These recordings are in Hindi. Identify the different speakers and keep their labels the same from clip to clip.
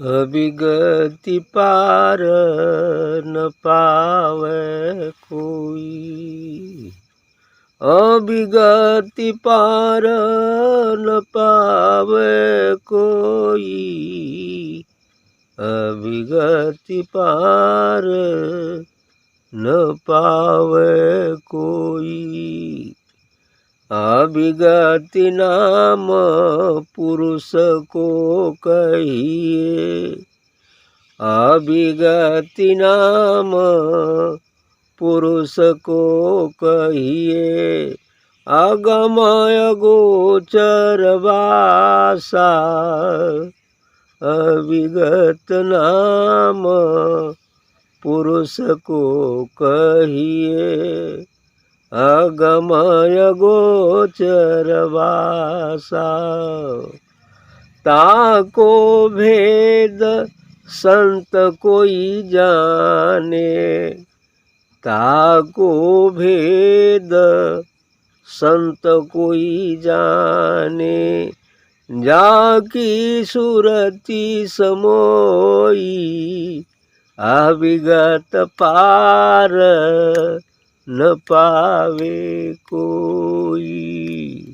Speaker 1: अविगति पार न पावे कोई। अविगति पार न पावे कोई। अविगति पार न पावे कोई। अविगति नाम पुरुष को कहिए। अविगति नाम पुरुष को कहिए। अगमय गोचर वासा अविगत नाम पुरुष को कहिए। अगमय गोचर वासा ताको भेद संत कोई जाने। ताको भेद संत कोई जाने। जाकी सुरति समोई। अविगत पार न पावे कोई।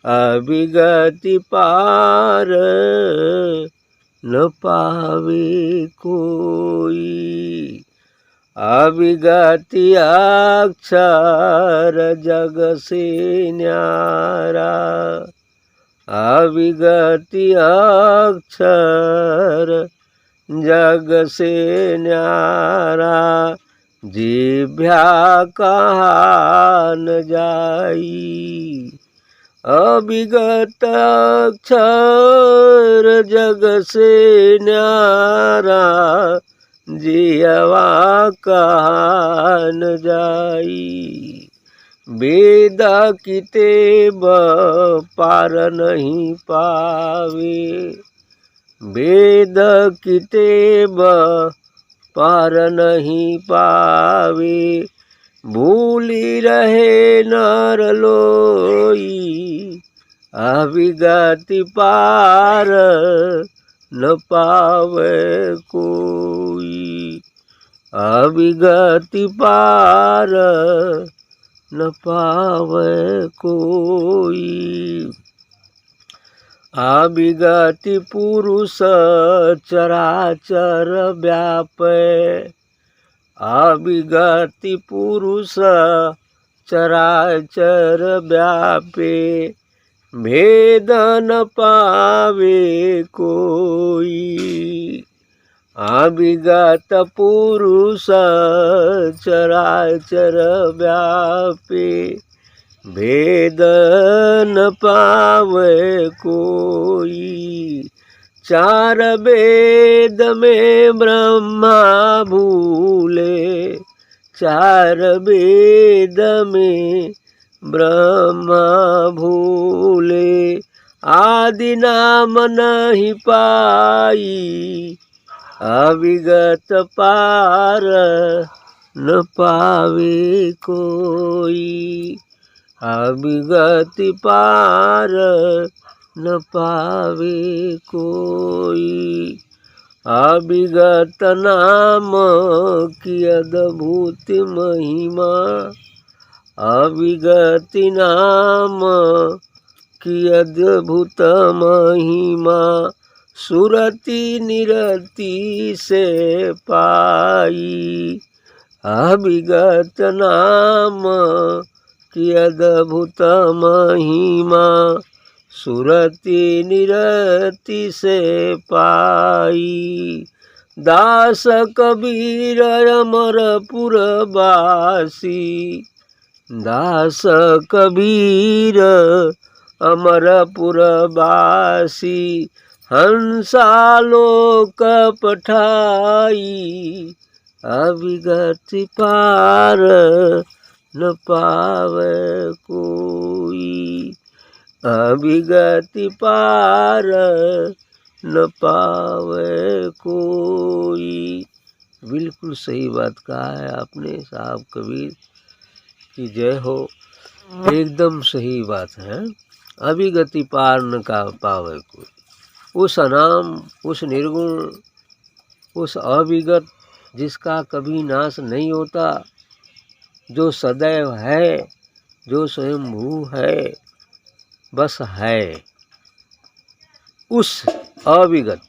Speaker 1: अविगति पार न पावे कोई। अविगति अक्षर जग से न्यारा। अविगति अक्षर जग से न्यारा। जिभ्या कहा न जाई। अविगत अक्षर जग से न्यारा। जिह्वा कहा न जाई। वेद कितेब पार नहीं पावे। वेद कितेब पार नहीं पावे। भूली रहे नर लोई। अविगति पार न पावे कोई। अविगति पार न पावे कोई। अविगति पुरुष चराचर व्यापे। अविगति पुरुष चराचर व्यापे। भेद न पावे कोई। अविगत पुरुष चराचर व्यापे। भेद न पावे कोई। चार वेद में ब्रह्मा भूले। चार वेद में ब्रह्मा भूले। आदि नाम नहीं पाई। अविगत पार न पावे कोई। अविगति पार न पावे कोई। अविगत नाम की अद्भुत महिमा। अविगति नाम की अद्भुत महिमा। सुरति निरति से पाई। अविगत नाम की अद्भुत महिमा। सुरति निरति से पाई। दास कबीर अमरपुर वासी। दास कबीर अमरपुर वासी। हंसालोक पठाई। अविगति पार न पावे कोई। अविगति पार न पावे कोई। बिल्कुल सही बात कहा है आपने साहब कबीर की जय हो। एकदम सही बात है। अविगति पार न का पावे कोई। उस अनाम, उस निर्गुण, उस अविगत जिसका कभी नाश नहीं होता, जो सदैव है, जो स्वयंभू है, बस है। उस अविगत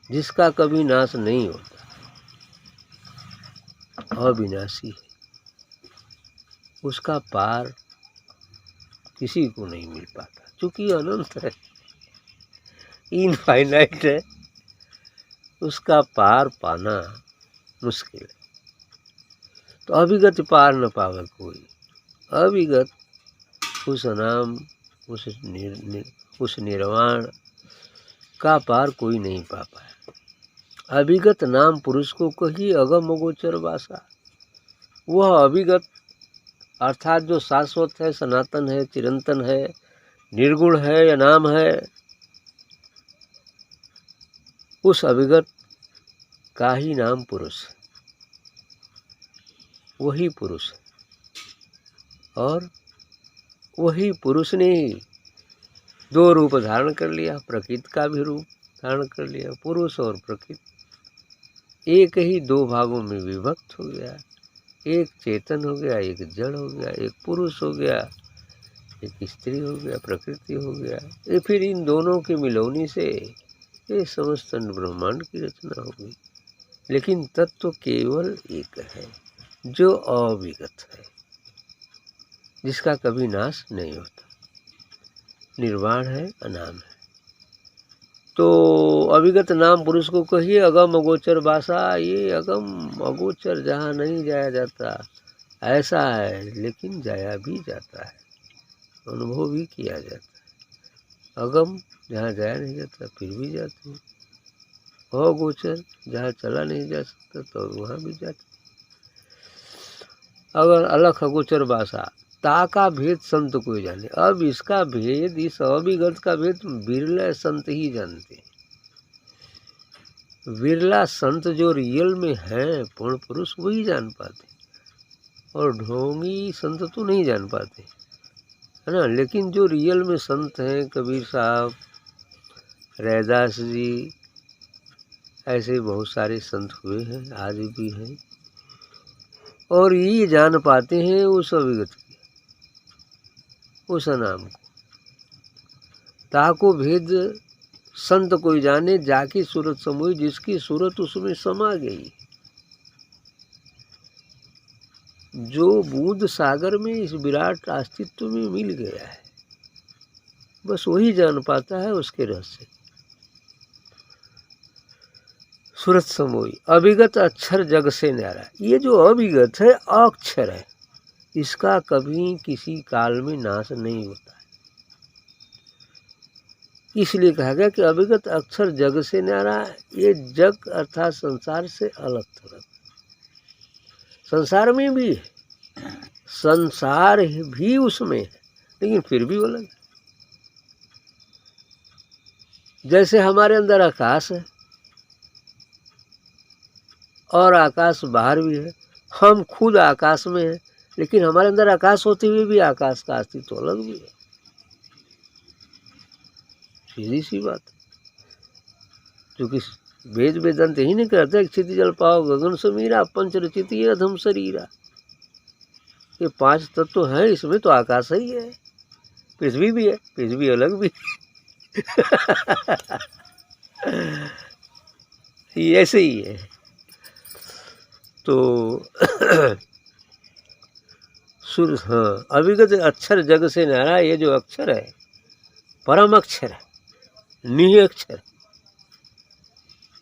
Speaker 1: जिसका कभी नाश नहीं होता, अविनाशी है, उसका पार किसी को नहीं मिल पाता, क्योंकि अनंत है, इनफाइनाइट है, उसका पार पाना मुश्किल है। तो अविगत पार न पावे कोई, अविगत उस नाम, उस निर्वाण का पार कोई नहीं पा पाया। अविगत नाम पुरुष को कही अगम अगोचर वासा। वह अविगत अर्थात जो शाश्वत है, सनातन है, चिरंतन है, निर्गुण है या नाम है, उस अविगत का ही नाम पुरुष, वही पुरुष है। और वही पुरुष ने ही दो रूप धारण कर लिया, प्रकृति का भी रूप धारण कर लिया। पुरुष और प्रकृति एक ही दो भागों में विभक्त हो गया, एक चेतन हो गया, एक जड़ हो गया, एक पुरुष हो गया, एक स्त्री हो गया, प्रकृति हो गया। ये फिर इन दोनों के मिलौनी से ये समस्त ब्रह्मांड की रचना हो गई। लेकिन तत्व केवल एक है, जो अविगत है, जिसका कभी नाश नहीं होता, निर्वाण है, अनाम है। तो अविगत नाम पुरुष को कहिए अगम अगोचर वासा। ये अगम अगोचर जहाँ नहीं जाया जाता ऐसा है, लेकिन जाया भी जाता है, अनुभव भी किया जाता है। अगम जहाँ जाया नहीं जाता फिर भी जाते हैं, अगोचर जहाँ चला नहीं जा सकता तो वहाँ भी जाते। अगर अलख अगोचर वासा, ता का भेद संत कोई जाने। अब इसका भेद, इस अविगत का भेद बिरला संत ही जानते हैं। बिरला संत जो रियल में हैं, पूर्ण पुरुष, वही जान पाते, और ढोंगी संत तो नहीं जान पाते, है ना। लेकिन जो रियल में संत हैं, कबीर साहब, रैदास जी, ऐसे बहुत सारे संत हुए हैं, आज भी हैं, और ये जान पाते हैं उस अविगत की, उस नाम को। ताको भेद संत कोई जाने, जाकी सूरत समोई, जिसकी सूरत उसमें समा गई। जो बूंद सागर में इस विराट अस्तित्व में मिल गया है, बस वही जान पाता है उसके रहस्य। सूरत समोई, अविगत अक्षर जग से न्यारा। ये जो अविगत है, अक्षर है, इसका कभी किसी काल में नाश नहीं होता है। इसलिए कहा गया कि अविगत अक्षर जग से न्यारा। ये जग अर्थात संसार से अलग थलग, संसार में भी है, संसार भी उसमें है, लेकिन फिर भी अलग है। जैसे हमारे अंदर आकाश है और आकाश बाहर भी है, हम खुद आकाश में हैं, लेकिन हमारे अंदर आकाश होते हुए भी आकाश का अस्तित्व अलग भी है। सीधी सी बात, क्योंकि वेद वेदांत ही नहीं कहते क्षिति जल पाओ गगन समीरा, पंच रचित ये अधम शरीरा। ये पांच तत्व हैं, इसमें तो आकाश ही है, पृथ्वी भी है, पृथ्वी अलग भी है। ऐसे ही है। तो हाँ, अविगत अक्षर जग से न्यारा। ये जो अक्षर है, परम अक्षर है, निह अक्षर,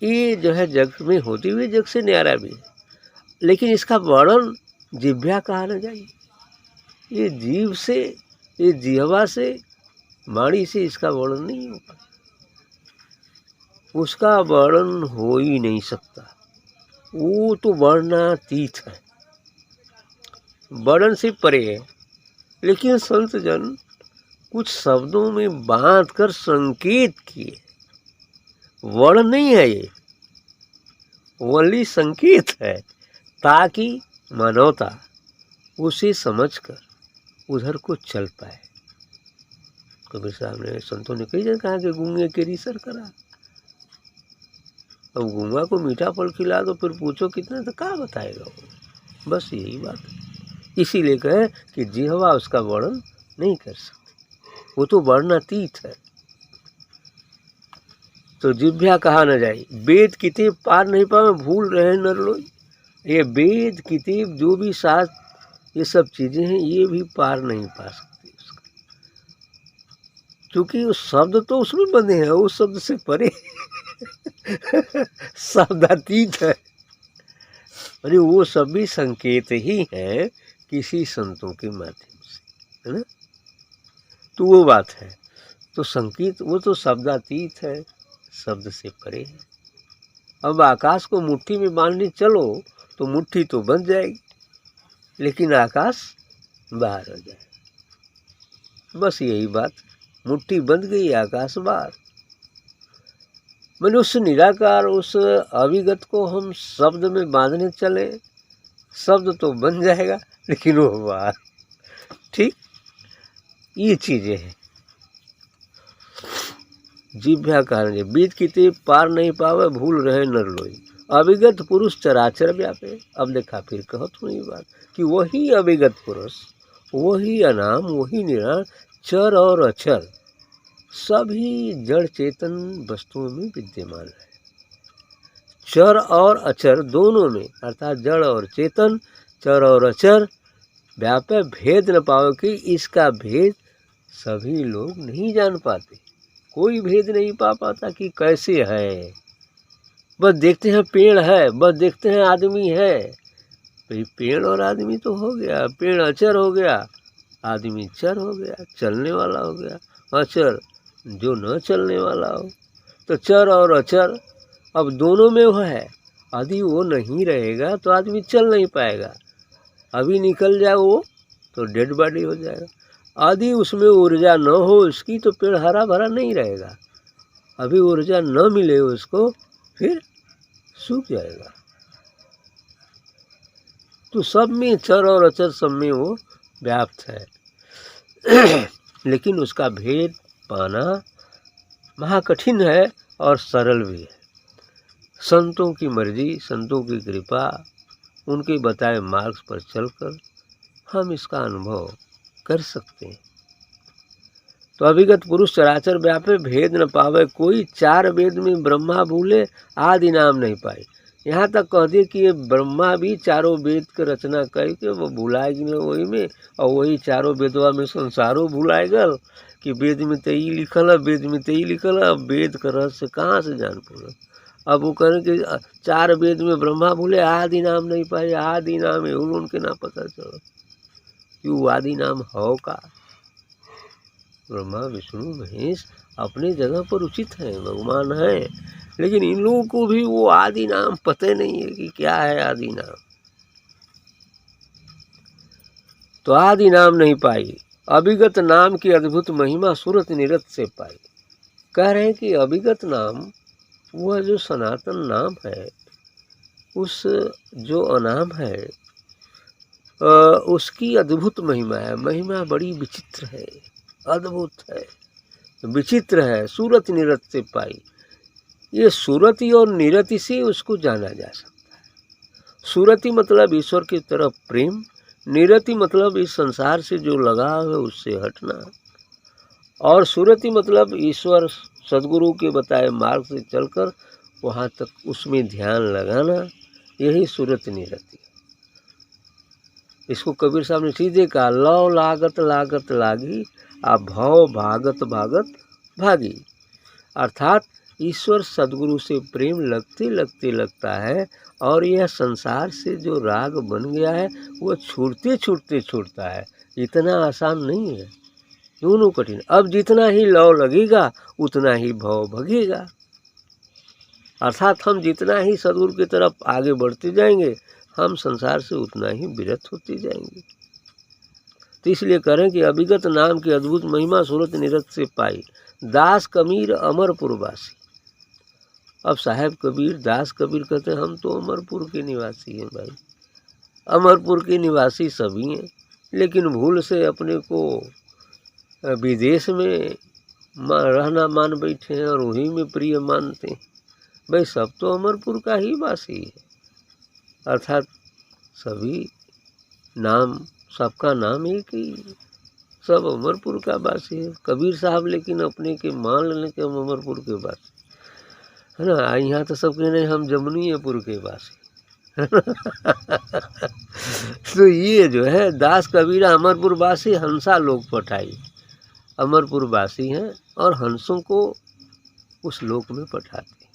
Speaker 1: ये जो है जग में होती हुई जग से न्यारा भी है, लेकिन इसका वर्णन जिह्वा कहा न जाए। ये जीव से, ये जिह्वा से, वाणी से इसका वर्णन नहीं होगा, उसका वर्णन हो ही नहीं सकता। वो तो वर्णनातीत है, वर्णन से परे है। लेकिन संत जन कुछ शब्दों में बांध कर संकेत किए, वर्ण नहीं है ये, वली संकेत है, ताकि मानवता उसे समझकर उधर को चल पाए। कबीर साहब ने, संतों ने कई जगह कहा कि गूंगे के रीसर करा, अब गूंगा को मीठा फल खिला दो फिर पूछो कितना, तो क्या बताएगा वो। बस यही बात है। इसीलिए कहे कि जिह्वा उसका वर्णन नहीं कर सकती, वो तो वर्णातीत है। तो जिह्वा कहा न जाए, वेद किताब पार नहीं पावे भूल रहे नर लोग। ये वेद किताब जो भी शास्त्र ये सब चीजें हैं ये भी पार नहीं पा सकती उसका, क्योंकि वो शब्द तो उसमें बंधे हैं, उस शब्द से परे शब्दातीत है। अरे वो सब भी संकेत ही है किसी संतों के माध्यम से, है ना। तो वो बात है, तो संकेत वो तो शब्दातीत है, शब्द से परे है। अब आकाश को मुट्ठी में बांधने चलो तो मुट्ठी तो बंध जाएगी, लेकिन आकाश बाहर हो जाए। बस यही बात, मुट्ठी बंध गई, आकाश बाहर। मैंने उस निराकार उस अविगत को हम शब्द में बांधने चले, शब्द तो बन जाएगा लेकिन वो बाहर। ठीक, ये चीजें हैं। जिह्वा कारण बीत किते पार नहीं पावे भूल रहे नर लोई। अविगत पुरुष चराचर व्यापे। अब देखा फिर कहत हुई बात कि वही अविगत पुरुष, वही अनाम, वही निरान, चर और अचर सभी जड़ चेतन वस्तुओं में विद्यमान है। चर और अचर दोनों में, अर्थात जड़ और चेतन, चर और अचर व्यापे भेद न पावे कि इसका भेद सभी लोग नहीं जान पाते। कोई भेद नहीं पा पाता कि कैसे है। बस देखते हैं पेड़ है, बस देखते हैं आदमी है। भाई पेड़ और आदमी तो हो गया, पेड़ अचर हो गया, आदमी चर हो गया, चलने वाला हो गया। अचर जो न चलने वाला हो। तो चर और अचर अब दोनों में वो है। यदि वो नहीं रहेगा तो आदमी चल नहीं पाएगा। अभी निकल जाए वो तो डेड बॉडी हो जाएगा। यदि उसमें ऊर्जा न हो उसकी तो पेड़ हरा भरा नहीं रहेगा। अभी ऊर्जा न मिले उसको फिर सूख जाएगा। तो सब में चर और अचर सब में वो व्याप्त है। लेकिन उसका भेद पाना महाकठिन है और सरल भी है। संतों की मर्जी, संतों की कृपा, उनके बताए मार्ग पर चलकर हम इसका अनुभव कर सकते हैं। तो अभिगत पुरुष चराचर व्यापे भेद न पावे कोई। चार वेद में ब्रह्मा भूले आदि नाम नहीं पाए। यहाँ तक कह दिए कि ये ब्रह्मा भी चारों वेद के रचना करके वो भुलाएगी न वही में, और वही चारों वेदवा में संसारों भुलाएगल कि वेद में तो ही लिखल है, वेद में तो ही लिखल है। अब वेद का रहस्य कहाँ से जान पड़े। अब वो कहें कि चार वेद में ब्रह्मा भूले आदि नाम नहीं पाए। आदि नाम है उनके ना पता चलो कि वो आदि नाम हो का। ब्रह्मा विष्णु महेश अपनी जगह पर उचित हैं, भगवान हैं, लेकिन इन लोगों को भी वो आदि नाम पता नहीं है कि क्या है आदि नाम। तो आदि नाम नहीं पाई। अभिगत नाम की अद्भुत महिमा सूरत निरत से पाई। कह रहे हैं कि अभिगत नाम वह जो सनातन नाम है, उस जो अनाम है उसकी अद्भुत महिमा है। महिमा बड़ी विचित्र है, अद्भुत है, विचित्र है। सूरत निरत से पाई। ये सूरति और निरति से उसको जाना जा सकता है। सूरति मतलब ईश्वर की तरफ प्रेम, निरति मतलब इस संसार से जो लगाव है उससे हटना, और सूरति मतलब ईश्वर सदगुरु के बताए मार्ग से चलकर वहाँ तक उसमें ध्यान लगाना। यही सूरत निरति। इसको कबीर साहब ने सीधे कहा, लव लागत लागत लागी आ भव भागत भागत भागी। अर्थात ईश्वर सदगुरु से प्रेम लगते लगते लगता है, और यह संसार से जो राग बन गया है वो छूटते छूटते छूटता है। इतना आसान नहीं है, दोनों कठिन। अब जितना ही लव लगेगा उतना ही भव भगेगा। अर्थात हम जितना ही सदगुरु की तरफ आगे बढ़ते जाएंगे हम संसार से उतना ही विरत होते जाएंगे। तो इसलिए करें कि अभिगत नाम की अद्भुत महिमा सूरत निरत से पाई। दास कबीर अमरपुर वासी। अब साहेब कबीर दास कबीर कहते हैं हम तो अमरपुर के निवासी हैं। भाई अमरपुर के निवासी सभी हैं, लेकिन भूल से अपने को विदेश में रहना मान बैठे हैं और वहीं में प्रिय मानते हैं। भाई सब तो अमरपुर का ही वासी है, अर्थात सभी नाम, सबका नाम एक ही है, सब अमरपुर का वासी है। कबीर साहब लेकिन अपने के मान लेने के हम अमरपुर के वासी है ना। यहाँ तो सब कह रहे हैं हम जमुनीपुर के वासी तो ये जो है दास कबीरा अमरपुर वासी, हंसा लोक पठाई, अमरपुर वासी हैं और हंसों को उस लोक में पठाते हैं।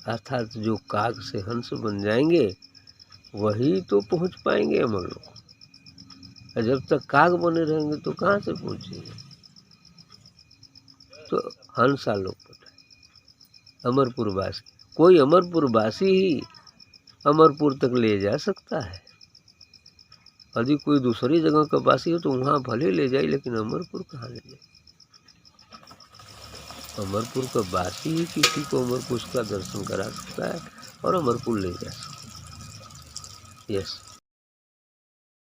Speaker 1: अर्थात जो काग से हंस बन जाएंगे वही तो पहुंच पाएंगे अमर लोक। और जब तक काग बने रहेंगे तो कहाँ से पहुंचेंगे। तो हंसा लोक पठाई, अमरपुर वासी, कोई अमरपुर वासी ही अमरपुर तक ले जा सकता है। यदि कोई दूसरी जगह का वासी हो तो वहाँ भले ले जाए, लेकिन अमरपुर कहाँ ले जाए। अमरपुर का वासी ही किसी को अमरपुर का दर्शन करा सकता है और अमरपुर ले जा सकता है। यस।